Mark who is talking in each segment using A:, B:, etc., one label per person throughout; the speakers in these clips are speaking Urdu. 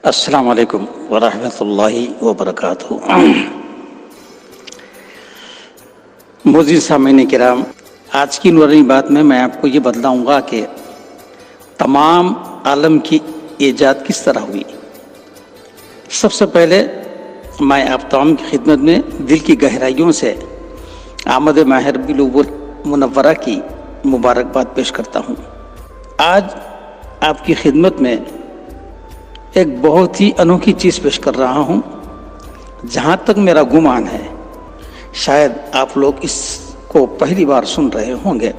A: السلام علیکم ورحمۃ اللہ وبرکاتہ۔ معزز سامعین کرام، آج کی نورانی بات میں آپ کو یہ بتلاؤں گا کہ تمام عالم کی ایجاد کس طرح ہوئی۔ سب سے پہلے میں آپ تمام کی خدمت میں دل کی گہرائیوں سے آمد ماہ ربیع الاول منورہ کی مبارکباد پیش کرتا ہوں۔ آج آپ کی خدمت میں ایک بہت ہی انوکھی چیز پیش کر رہا ہوں۔ جہاں تک میرا گمان ہے شاید آپ لوگ اس کو پہلی بار سن رہے ہوں گے۔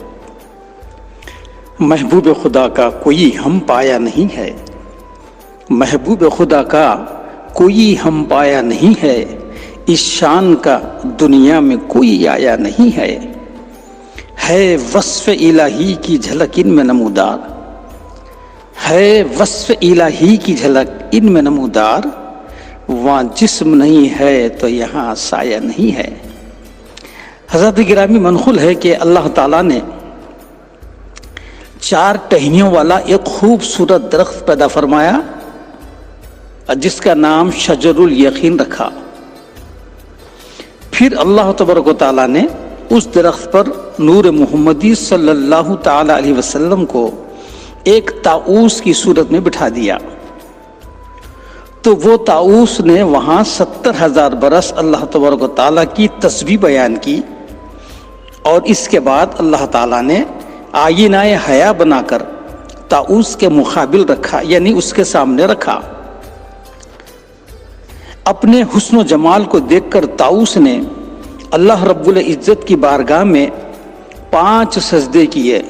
A: محبوب خدا کا کوئی ہم پایا نہیں ہے، محبوب خدا کا کوئی ہم پایا نہیں ہے، اس شان کا دنیا میں کوئی آیا نہیں ہے وصف الہی کی جھلک ان میں نمودار، ہے وصف الہی کی جھلک ان میں نمودار، وہاں جسم نہیں ہے تو یہاں سایہ نہیں ہے۔ حضرت گرامی منقول ہے کہ اللہ تعالیٰ نے 4 ٹہنیوں والا ایک خوبصورت درخت پیدا فرمایا جس کا نام شجر الیقین رکھا۔ پھر اللہ تبارک و تعالیٰ نے اس درخت پر نور محمدی صلی اللہ تعالی علیہ وسلم کو ایک طاؤس کی صورت میں بٹھا دیا، تو وہ طاؤس نے وہاں 70,000 برس اللہ تبارک و تعالیٰ کی تسبیح بیان کی، اور اس کے بعد اللہ تعالیٰ نے آئینہ حیا بنا کر طاؤس کے مقابل رکھا، یعنی اس کے سامنے رکھا۔ اپنے حسن و جمال کو دیکھ کر طاؤس نے اللہ رب العزت کی بارگاہ میں 5 سجدے کیے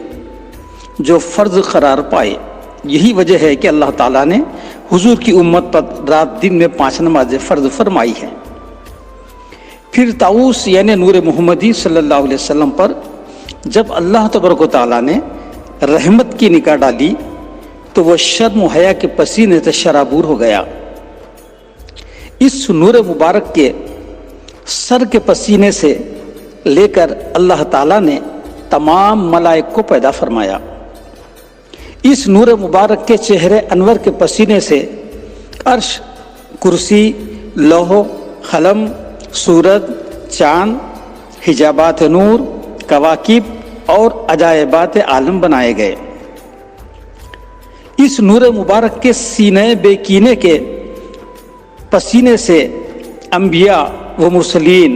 A: جو فرض قرار پائے۔ یہی وجہ ہے کہ اللہ تعالیٰ نے حضور کی امت پر رات دن میں 5 نمازیں فرض فرمائی ہیں۔ پھر طاؤس یعنی نور محمدی صلی اللہ علیہ وسلم پر جب اللہ تبارک و تعالیٰ نے رحمت کی نگاہ ڈالی تو وہ شرم و حیا کے پسینے سے شرابور ہو گیا۔ اس نور مبارک کے سر کے پسینے سے لے کر اللہ تعالیٰ نے تمام ملائک کو پیدا فرمایا۔ اس نور مبارک کے چہرے انور کے پسینے سے عرش، کرسی، لوح، قلم، سورج، چاند، حجابات نور، کواکب اور عجائبات عالم بنائے گئے۔ اس نور مبارک کے سینے بے کینے کے پسینے سے انبیاء و مرسلین،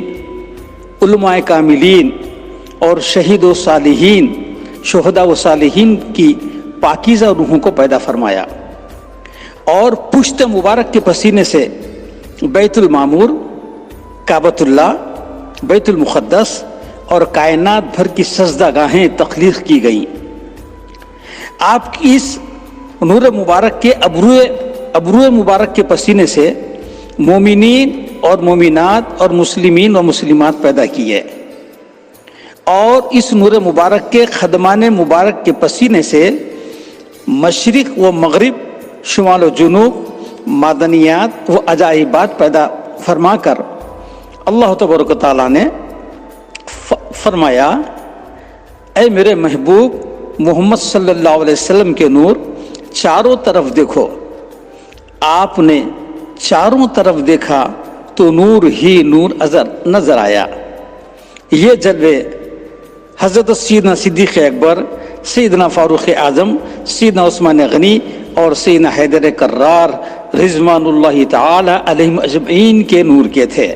A: علماء کاملین اور شہید و صالحین، شہداء و صالحین کی پاکیزہ روحوں کو پیدا فرمایا، اور پشت مبارک کے پسینے سے بیت المعمور، کعبۃ اللہ، بیت المقدس اور کائنات بھر کی سجدہ گاہیں تخلیق کی گئیں۔ آپ کی اس نور مبارک کے ابرو مبارک کے پسینے سے مومنین اور مومنات اور مسلمین و مسلمات پیدا کیے، اور اس نور مبارک کے خدمان مبارک کے پسینے سے مشرق و مغرب، شمال و جنوب، معدنیات و عجائبات پیدا فرما کر اللہ تبارک و تعالیٰ نے فرمایا، اے میرے محبوب محمد صلی اللہ علیہ وسلم کے نور، چاروں طرف دیکھو۔ آپ نے چاروں طرف دیکھا تو نور ہی نور نظر آیا۔ یہ جلوے حضرت سیدنا صدیق اکبر، سیدنا فاروق اعظم، سیدنا عثمان غنی اور سیدنا حیدر کرار رضوان اللہ تعالی علیہم اجمعین کے نور کے تھے۔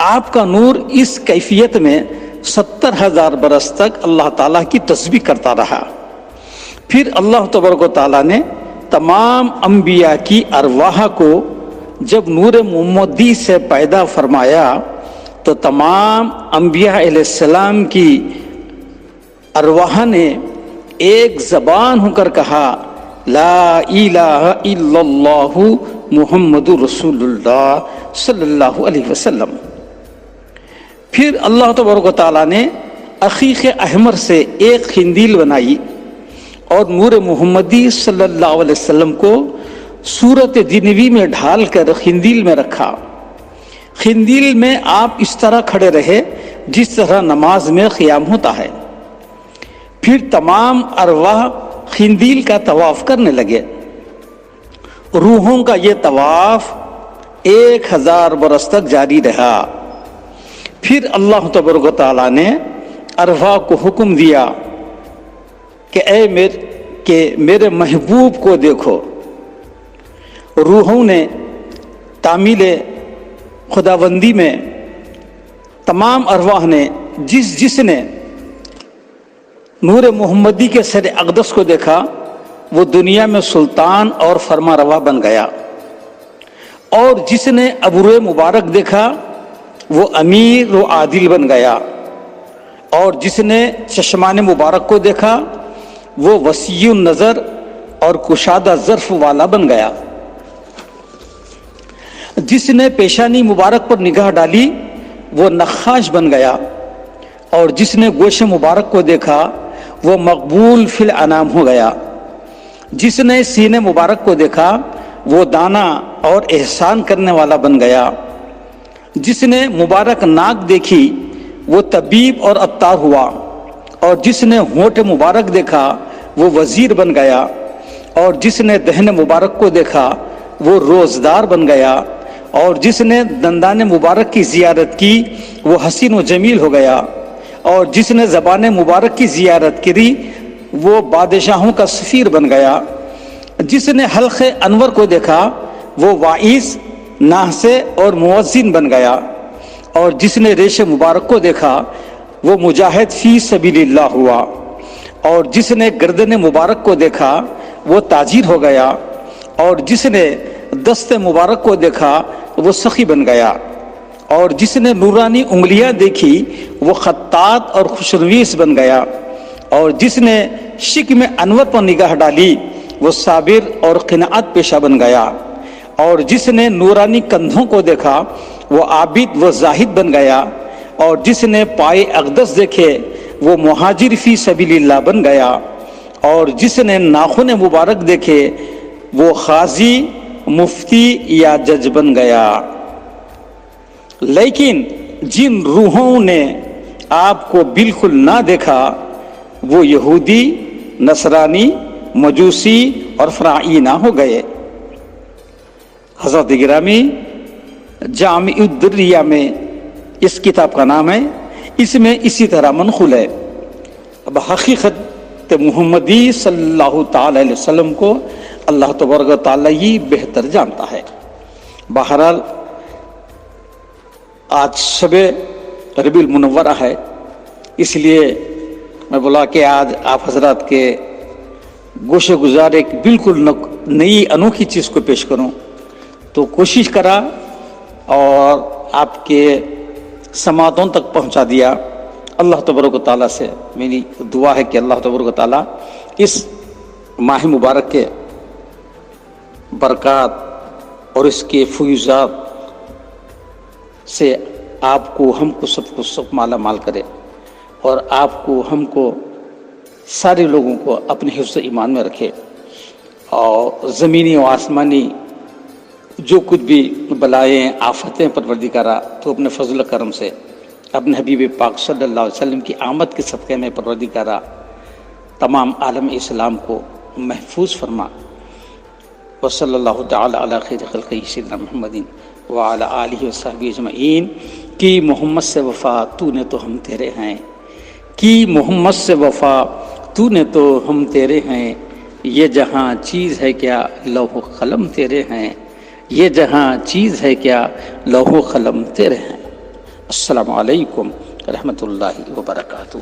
A: آپ کا نور اس کیفیت میں 70,000 برس تک اللہ تعالیٰ کی تسبیح کرتا رہا۔ پھر اللہ تبارک و تعالیٰ نے تمام انبیاء کی ارواح کو جب نور محمدی سے پیدا فرمایا تو تمام انبیاء علیہ السلام کی ارواح نے ایک زبان ہو کر کہا، لا الہ الا اللہ محمد رسول اللہ صلی اللہ علیہ وسلم۔ پھر اللہ تبارک و تعالیٰ نے عقیق احمر سے ایک قندیل بنائی اور نور محمدی صلی اللہ علیہ وسلم کو صورت جنوی میں ڈھال کر قندیل میں رکھا۔ قندیل میں آپ اس طرح کھڑے رہے جس طرح نماز میں قیام ہوتا ہے۔ پھر تمام ارواح قندیل کا طواف کرنے لگے۔ روحوں کا یہ طواف 1000 برس تک جاری رہا۔ پھر اللہ تبارک و تعالیٰ نے ارواح کو حکم دیا کہ میرے محبوب کو دیکھو۔ روحوں نے تعمیل خداوندی میں تمام ارواح نے جس نے نور محمدی کے سر اقدس کو دیکھا وہ دنیا میں سلطان اور فرما روا بن گیا، اور جس نے ابروئے مبارک دیکھا وہ امیر و عادل بن گیا، اور جس نے چشمان مبارک کو دیکھا وہ وسیع النظر اور کشادہ ظرف والا بن گیا۔ جس نے پیشانی مبارک پر نگاہ ڈالی وہ نقاش بن گیا، اور جس نے گوش مبارک کو دیکھا وہ مقبول فی الانام ہو گیا۔ جس نے سینے مبارک کو دیکھا وہ دانا اور احسان کرنے والا بن گیا۔ جس نے مبارک ناک دیکھی وہ طبیب اور عطار ہوا، اور جس نے ہونٹ مبارک دیکھا وہ وزیر بن گیا، اور جس نے دہن مبارک کو دیکھا وہ روزدار بن گیا، اور جس نے دندان مبارک کی زیارت کی وہ حسین و جمیل ہو گیا، اور جس نے زبان مبارک کی زیارت کی وہ بادشاہوں کا سفیر بن گیا۔ جس نے حلق انور کو دیکھا وہ واعظ، ناحسے اور مؤذن بن گیا، اور جس نے ریش مبارک کو دیکھا وہ مجاہد فی سبیل اللہ ہوا، اور جس نے گردن مبارک کو دیکھا وہ تاجر ہو گیا، اور جس نے دست مبارک کو دیکھا وہ سخی بن گیا، اور جس نے نورانی انگلیاں دیکھی وہ خطاط اور خوشنویس بن گیا، اور جس نے شکم انور پر نگاہ ڈالی وہ صابر اور قناعت پیشہ بن گیا، اور جس نے نورانی کندھوں کو دیکھا وہ عابد و زاہد بن گیا، اور جس نے پائے اقدس دیکھے وہ مہاجر فی سبیل اللہ بن گیا، اور جس نے ناخن مبارک دیکھے وہ قاضی، مفتی یا جج بن گیا۔ لیکن جن روحوں نے آپ کو بالکل نہ دیکھا وہ یہودی، نصرانی، مجوسی اور فرعینہ ہو گئے۔ حضرت گرامی، جامع الدریہ میں اس کتاب کا نام ہے، اس میں اسی طرح منقول ہے۔ اب حقیقت محمدی صلی اللہ تعالی علیہ وسلم کو اللہ تبارک و تعالی ہی بہتر جانتا ہے۔ بہرحال آج شب ربیع المنورہ ہے، اس لیے میں بولا کہ آج آپ حضرات کے گوشے گزار ایک بالکل نئی انوکھی چیز کو پیش کروں، تو کوشش کرا اور آپ کے سماعتوں تک پہنچا دیا۔ اللہ تبارک و تعالیٰ سے میری دعا ہے کہ اللہ تبارک و تعالیٰ اس ماہ مبارک کے برکات اور اس کے فیوزات سے آپ کو، ہم کو، سب مالا مال کرے، اور آپ کو، ہم کو، سارے لوگوں کو اپنے حفظ ایمان میں رکھے، اور زمینی و آسمانی جو کچھ بھی بلائیں، آفتیں پروردگارہ تو اپنے فضل و کرم سے اپنے حبیب پاک صلی اللہ علیہ وسلم کی آمد کے صدقے میں پروردگارہ تمام عالم اسلام کو محفوظ فرما۔ وصلی اللہ تعالی علی خیر خلقہ سیدنا محمد وعلی آلہ وصحبہ اجمعین۔ کی محمد سے وفا تو نے تو ہم تیرے ہیں، کی محمد سے وفا تو نے تو ہم تیرے ہیں، یہ جہاں چیز ہے کیا لوح و قلم تیرے ہیں، یہ جہاں چیز ہے کیا لوح و قلم تیرے ہیں۔ السلام علیکم ورحمۃ اللہ وبرکاتہ۔